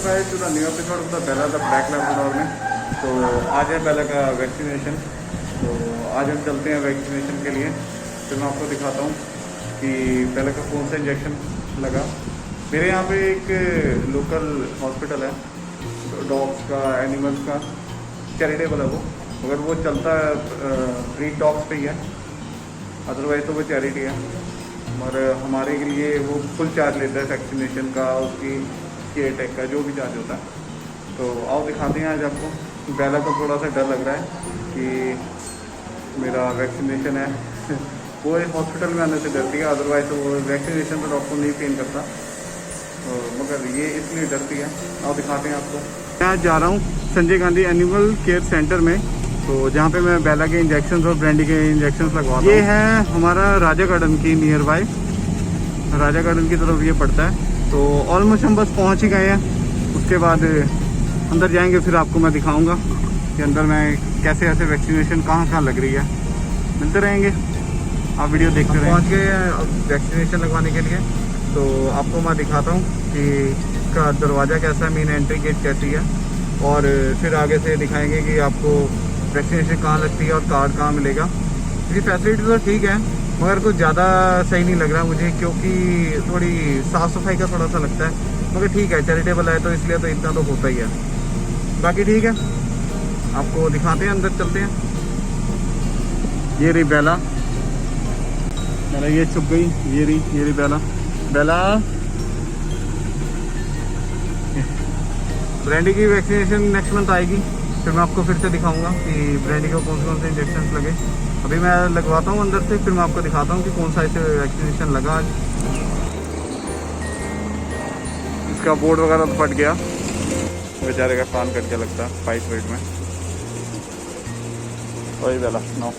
Guys to the new episode of the Bella the black Labrador में। तो आज है बेला का वैक्सीनेशन। तो आज हम चलते हैं वैक्सीनेशन के लिए। फिर मैं आपको दिखाता हूँ कि बेला का कौन सा इंजेक्शन लगा। मेरे यहाँ पे एक लोकल हॉस्पिटल है डॉग्स का, एनिमल्स का, चैरिटेबल है वो। अगर वो चलता है ब्रीड डॉग्स पे ही है, अदरवाइज तो वो चैरिटी है। और हमारे के लिए वो फुल चार्ज लेता है वैक्सीनेशन का, उसकी केयर टेक का जो भी चार्ज होता है। तो आओ दिखाते हैं आज आपको। बेला को थोड़ा सा डर लग रहा है कि मेरा वैक्सीनेशन है वो एक हॉस्पिटल में आने से डरती है, अदरवाइज तो वो वैक्सीनेशन तो डॉक्टर नहीं पेन करता, तो मगर ये इसलिए डरती है। आओ दिखाते हैं आपको। मैं आज जा रहा हूँ Sanjay Gandhi animal care centre में, तो जहाँ पे मैं बेला के इंजेक्शंस और ब्रांडी के इंजेक्शंस लगवा रहा हूँ। ये है हमारा राजा गार्डन की नियर बाय, राजा गार्डन की तरफ ये पड़ता है। तो ऑलमोस्ट हम बस पहुँच ही गए हैं। उसके बाद अंदर जाएंगे, फिर आपको मैं दिखाऊंगा कि अंदर मैं कैसे ऐसे वैक्सीनेशन कहाँ लग रही है। मिलते रहेंगे, आप वीडियो देखते रहें। पहुँच गए हैं वैक्सीनेशन लगवाने के लिए, तो आपको मैं दिखाता हूँ कि इसका दरवाज़ा कैसा है, मेन एंट्री गेट कैसी है, और फिर आगे से दिखाएंगे कि आपको वैक्सीनेशन कहाँ लगती है और कार्ड कहाँ मिलेगा। इसकी फैसिलिटी तो ठीक है, मगर कुछ ज़्यादा सही नहीं लग रहा मुझे, क्योंकि थोड़ी साफ़ सफाई का थोड़ा सा लगता है। मगर ठीक है, चैरिटेबल है तो इसलिए तो इतना तो होता ही है। बाकी ठीक है, आपको दिखाते हैं, अंदर चलते हैं। ये रही बेला, मेरा ये छुप गई, ये रही बेला। बेला, ब्रांडी की वैक्सीनेशन नेक्स्ट मंथ आएगी, फिर मैं आपको फिर से दिखाऊंगा कि ब्रांडी को कौन से इंजेक्शन लगे। अभी मैं लगवाता हूँ अंदर से, फिर मैं आपको दिखाता हूँ कि कौन सा इसे वैक्सीनेशन लगा आज। इसका बोर्ड वगैरह तो फट गया, बेचारे का कान कट गया लगता है फाइट वेट में। वही बेला नो,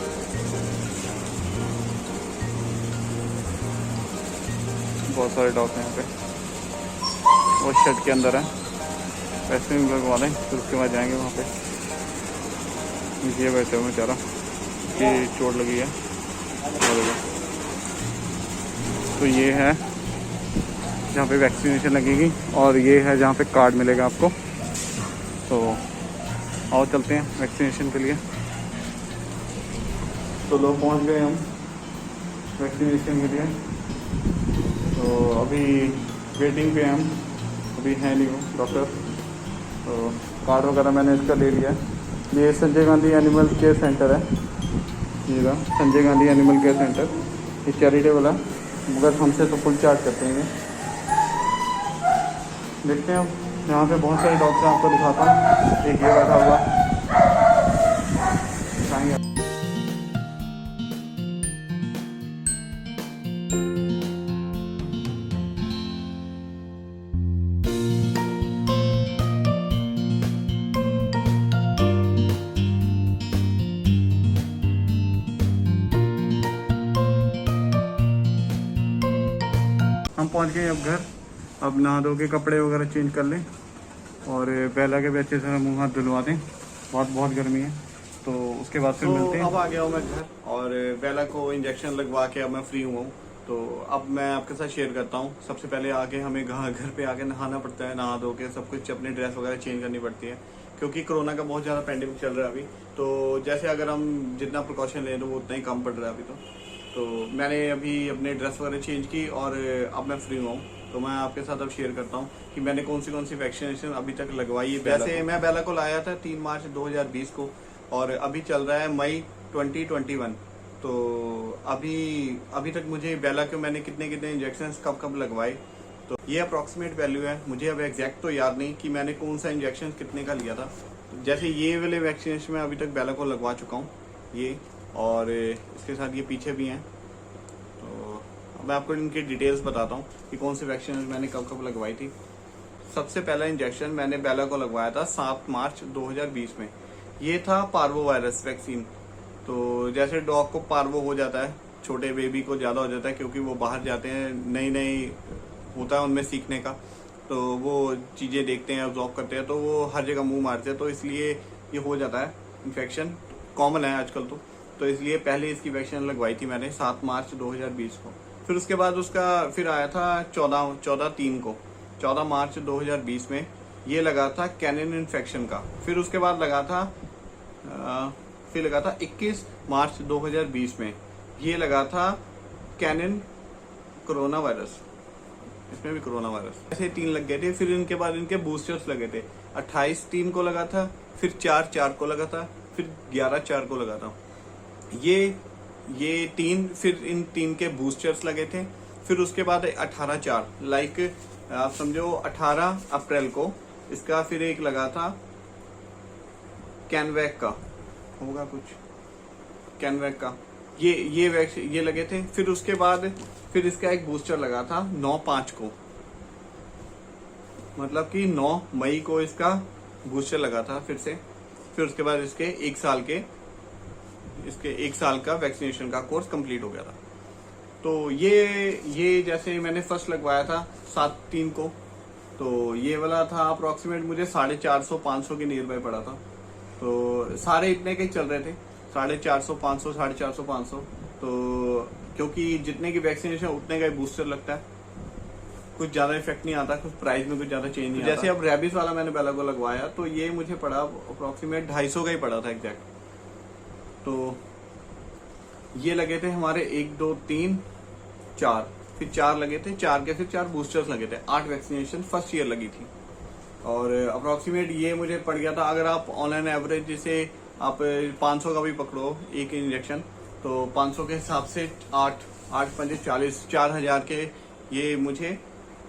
बहुत सारे डॉग हैं यहाँ पे। वो शेड के अंदर है, वैक्सीन लगवा लें, फिर उसके बाद जाएंगे वहाँ पे। ये बैठे हुए बेचारा, ये चोट लगी है। तो ये है जहाँ पे वैक्सीनेशन लगेगी, और ये है जहाँ पे कार्ड मिलेगा आपको। तो आओ चलते हैं वैक्सीनेशन के लिए। तो लोग पहुँच गए हम वैक्सीनेशन के लिए। तो अभी वेटिंग पे हम, अभी है नहीं वो डॉक्टर। तो कार्ड वगैरह मैंने इसका ले लिया है। ये Sanjay Gandhi animal care centre है, ये रहा Sanjay Gandhi animal care centre. ये चैरिटेबल है, मगर हमसे तो फुल चार्ज करते हैं। देखते हैं हम, यहाँ पे बहुत सारे डॉग्स हैं, आपको दिखाता हूँ। एक ये बैठा हुआ दिखाएंगे। हम पहुंच गए अब घर। अब नहा धो के कपड़े वगैरह चेंज कर लें, और बेला के भी अच्छे से मुँह हाथ धुलवा दें, बहुत गर्मी है। तो उसके बाद फिर मिलते हैं। अब आ गया हूँ मैं घर, और बेला को इंजेक्शन लगवा के अब मैं फ्री हुआ हूँ। तो अब मैं आपके साथ शेयर करता हूँ। सबसे पहले आके हमें घर पे आके नहाना पड़ता है, नहा धो के सब कुछ अपनी ड्रेस वगैरह चेंज करनी पड़ती है, क्योंकि कोरोना का बहुत ज़्यादा पेंडेमिक चल रहा है अभी। तो जैसे अगर हम जितना प्रिकॉशन ले लो वो उतना ही कम पड़ रहा है अभी। तो मैंने अभी अपने ड्रेस वगैरह चेंज की, और अब मैं फ्री हुआ हूँ। तो मैं आपके साथ अब शेयर करता हूँ कि मैंने कौन सी वैक्सीनेशन अभी तक लगवाई है। वैसे मैं बेला को लाया था 3 मार्च 2020 को, और अभी चल रहा है मई 2021। तो अभी तक मुझे बेला को मैंने कितने इंजेक्शन कब लगवाए, तो ये अप्रॉक्सीमेट वैल्यू है। मुझे अब एग्जैक्ट तो याद नहीं कि मैंने कौन सा इंजेक्शन कितने का लिया था। तो जैसे ये वाले वैक्सीनेशन मैं अभी तक बेला को लगवा चुका हूँ, ये, और इसके साथ ये पीछे भी हैं। तो मैं आपको इनकी डिटेल्स बताता हूँ कि कौन सी वैक्सीन मैंने कब लगवाई थी। सबसे पहला इंजेक्शन मैंने बेला को लगवाया था 7 मार्च 2020 में। ये था पार्वो वायरस वैक्सीन। तो जैसे डॉग को पार्वो हो जाता है, छोटे बेबी को ज़्यादा हो जाता है, क्योंकि वो बाहर जाते हैं, नई होता है उनमें सीखने का, तो वो चीज़ें देखते हैं, ऑब्जॉर्व करते हैं, तो वो हर जगह मुँह मारते हैं, तो इसलिए ये हो जाता है इन्फेक्शन, कॉमन है आजकल। तो इसलिए पहले इसकी वैक्सीन लगवाई थी मैंने 7 मार्च 2020 को। फिर उसके बाद उसका फिर आया था 14 मार्च 2020 में ये लगा था कैनिन इन्फेक्शन का। फिर उसके बाद लगा था 21 मार्च 2020 में ये लगा था कैनिन कोरोना वायरस, इसमें भी कोरोना वायरस। ऐसे 3 लग गए थे। फिर इनके बाद इनके बूस्टर्स लगे थे। 28/3 को लगा था, फिर 4/4 को लगा था, फिर 11/4 को लगा था। ये 3, फिर इन 3 के बूस्टर्स लगे थे। फिर उसके बाद 18/4 लाइक आप समझो 18 अप्रैल को इसका फिर एक लगा था कैनवैक का, होगा कुछ कैनवैक का, ये लगे थे। फिर उसके बाद फिर इसका एक बूस्टर लगा था 9/5 को, मतलब कि 9 मई को इसका बूस्टर लगा था फिर से। फिर उसके बाद इसके 1 साल का वैक्सीनेशन का कोर्स कंप्लीट हो गया था। तो ये जैसे मैंने फर्स्ट लगवाया था 7/3 को, तो ये वाला था अप्रोक्सीमेट मुझे 450-500 के नियर बाय पड़ा था। तो सारे इतने के चल रहे थे, 450, 500, 450, 500। तो क्योंकि जितने की वैक्सीनेशन उतने का बूस्टर लगता है, कुछ ज्यादा इफेक्ट नहीं आता, कुछ प्राइस में कुछ ज्यादा चेंज नहीं आता। जैसे अब रेबिस वाला मैंने पहले को लगवाया तो ये मुझे पड़ा अप्रोक्सीमेट 250 का ही पड़ा था एग्जैक्ट। तो ये लगे थे हमारे 1, 2, 3, 4, फिर 4 लगे थे, 4 के फिर 4 बूस्टर्स लगे थे। 8 वैक्सीनेशन फर्स्ट ईयर लगी थी। और अप्रोक्सीमेट ये मुझे पड़ गया था, अगर आप ऑनलाइन एवरेज जैसे आप 500 का भी पकड़ो एक इंजेक्शन, तो 500 के हिसाब से 8 5 40, 4000 के ये मुझे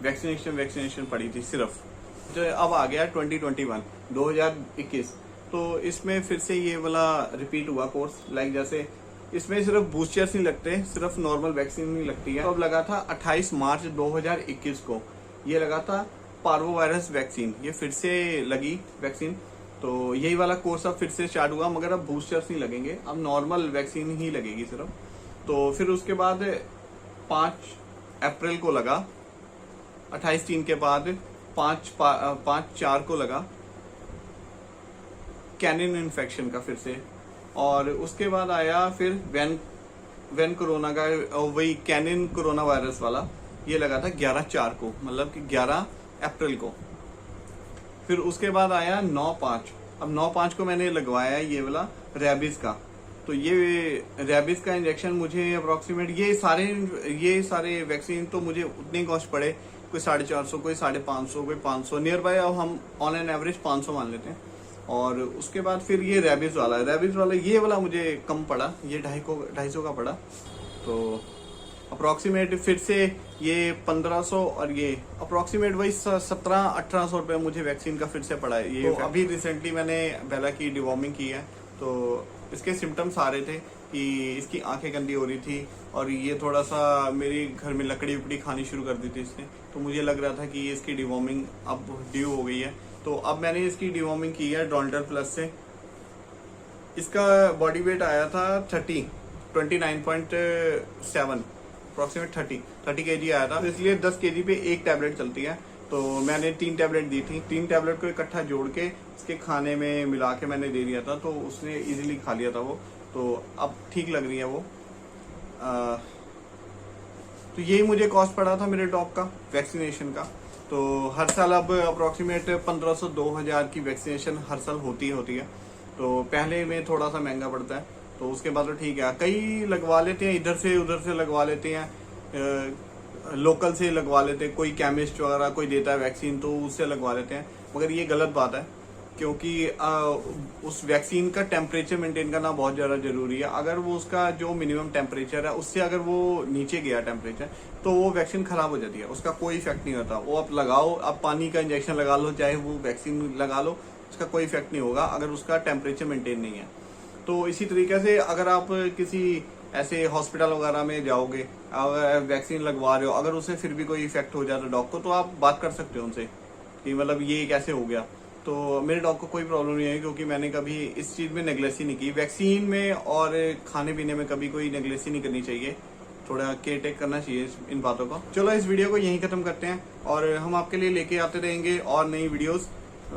वैक्सीनेशन पड़ी थी सिर्फ। जो अब आ गया 2021, तो इसमें फिर से ये वाला रिपीट हुआ कोर्स। लाइक जैसे इसमें सिर्फ बूस्टर्स नहीं लगते, सिर्फ नॉर्मल वैक्सीन नहीं लगती है। तो अब लगा था 28 मार्च 2021 को ये लगा था पार्वो वायरस वैक्सीन, ये फिर से लगी वैक्सीन। तो यही वाला कोर्स अब फिर से स्टार्ट हुआ, मगर अब बूस्टर्स नहीं लगेंगे, अब नॉर्मल वैक्सीन ही लगेगी सिर्फ। तो फिर उसके बाद 5 अप्रैल को लगा, 28/3 के बाद 5/4 को लगा कैनिन इन्फेक्शन का फिर से। और उसके बाद आया फिर वैन कोरोना का, वही कैनिन कोरोना वायरस वाला, ये लगा था 11/4 को, मतलब कि 11 अप्रैल को। फिर उसके बाद आया 9/5। अब 9/5 को मैंने लगवाया ये वाला रेबिस का। तो ये रेबिस का इंजेक्शन मुझे अप्रोक्सीमेट ये सारे वैक्सीन तो मुझे उतने कॉस्ट पड़े, कोई 450, कोई 550, कोई 500 नियर बाय। अब हम ऑनलाइन एवरेज 500 मान लेते हैं। और उसके बाद फिर ये रेबिस वाला ये वाला मुझे कम पड़ा, ये 250 का पड़ा। तो अप्रोक्सीमेट फिर से ये 1500 और ये अप्रोक्सीमेट वही 1700-1800 रुपये मुझे वैक्सीन का फिर से पड़ा है। ये तो अभी रिसेंटली मैंने बेला की डिवॉर्मिंग की है, तो इसके सिम्टम्स आ रहे थे कि इसकी आंखें गंदी हो रही थी, और ये थोड़ा सा मेरी घर में लकड़ी उकड़ी खानी शुरू कर दी थी इसने। तो मुझे लग रहा था कि ये इसकी डिवॉर्मिंग अब ड्यू हो गई है। तो अब मैंने इसकी डिवॉर्मिंग की है डॉल्टर प्लस से। इसका बॉडी वेट आया था 29.7, अप्रोक्सीमेट 30 kg आया था। इसलिए 10 kg पे 1 टैबलेट चलती है। तो मैंने 3 टैबलेट दी थी, 3 टैबलेट को इकट्ठा जोड़ के इसके खाने में मिला के मैंने दे दिया था, तो उसने इजीली खा लिया था वो। तो अब ठीक लग रही है वो। तो यही मुझे कॉस्ट पड़ा था मेरे डॉग का वैक्सीनेशन का। तो हर साल अब अप्रोक्सीमेट 1500-2000 की वैक्सीनेशन हर साल होती है। तो पहले में थोड़ा सा महंगा पड़ता है, तो उसके बाद तो ठीक है। कई लगवा लेते हैं, इधर से उधर से लगवा लेते हैं, लोकल से लगवा लेते हैं, कोई केमिस्ट वगैरह कोई देता है वैक्सीन तो उससे लगवा लेते हैं। मगर ये गलत बात है, क्योंकि उस वैक्सीन का टेम्परेचर मेंटेन करना बहुत ज़्यादा जरूरी है। अगर वो उसका जो मिनिमम टेम्परेचर है उससे अगर वो नीचे गया टेम्परेचर, तो वो वैक्सीन खराब हो जाती है, उसका कोई इफेक्ट नहीं होता। वो आप लगाओ, आप पानी का इंजेक्शन लगा लो, चाहे वो वैक्सीन लगा लो, उसका कोई इफेक्ट नहीं होगा अगर उसका टेम्परेचर मेंटेन नहीं है। तो इसी तरीके से अगर आप किसी ऐसे हॉस्पिटल वगैरह में जाओगे, अगर वैक्सीन लगवा रहे हो, अगर उसे फिर भी कोई इफेक्ट हो जाता है डॉग को, तो आप बात कर सकते हो उनसे कि मतलब ये कैसे हो गया। तो मेरे डॉग को कोई प्रॉब्लम नहीं है, क्योंकि मैंने कभी इस चीज़ में नेग्लेक्सी नहीं की। वैक्सीन में और खाने पीने में कभी कोई नेग्लेक्सी नहीं करनी चाहिए, थोड़ा केयर टेक करना चाहिए इन बातों का। चलो इस वीडियो को यहीं खत्म करते हैं, और हम आपके लिए लेके आते रहेंगे और नई वीडियोस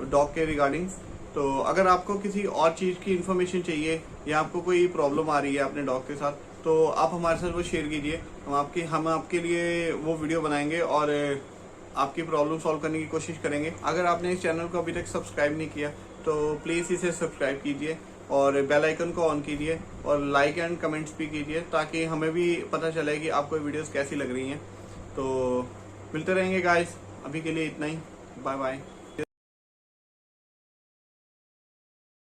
डॉग के रिगार्डिंग। तो अगर आपको किसी और चीज़ की इन्फॉर्मेशन चाहिए, या आपको कोई प्रॉब्लम आ रही है अपने डॉग के साथ, तो आप हमारे साथ वो शेयर कीजिए। हम आपके लिए वो वीडियो बनाएंगे और आपकी प्रॉब्लम सॉल्व करने की कोशिश करेंगे। अगर आपने इस चैनल को अभी तक सब्सक्राइब नहीं किया तो प्लीज़ इसे सब्सक्राइब कीजिए और बेल आइकन को ऑन कीजिए और लाइक एंड कमेंट्स भी कीजिए, ताकि हमें भी पता चले कि आपको वीडियोस कैसी लग रही हैं। तो मिलते रहेंगे गाइस, अभी के लिए इतना ही, बाय बाय।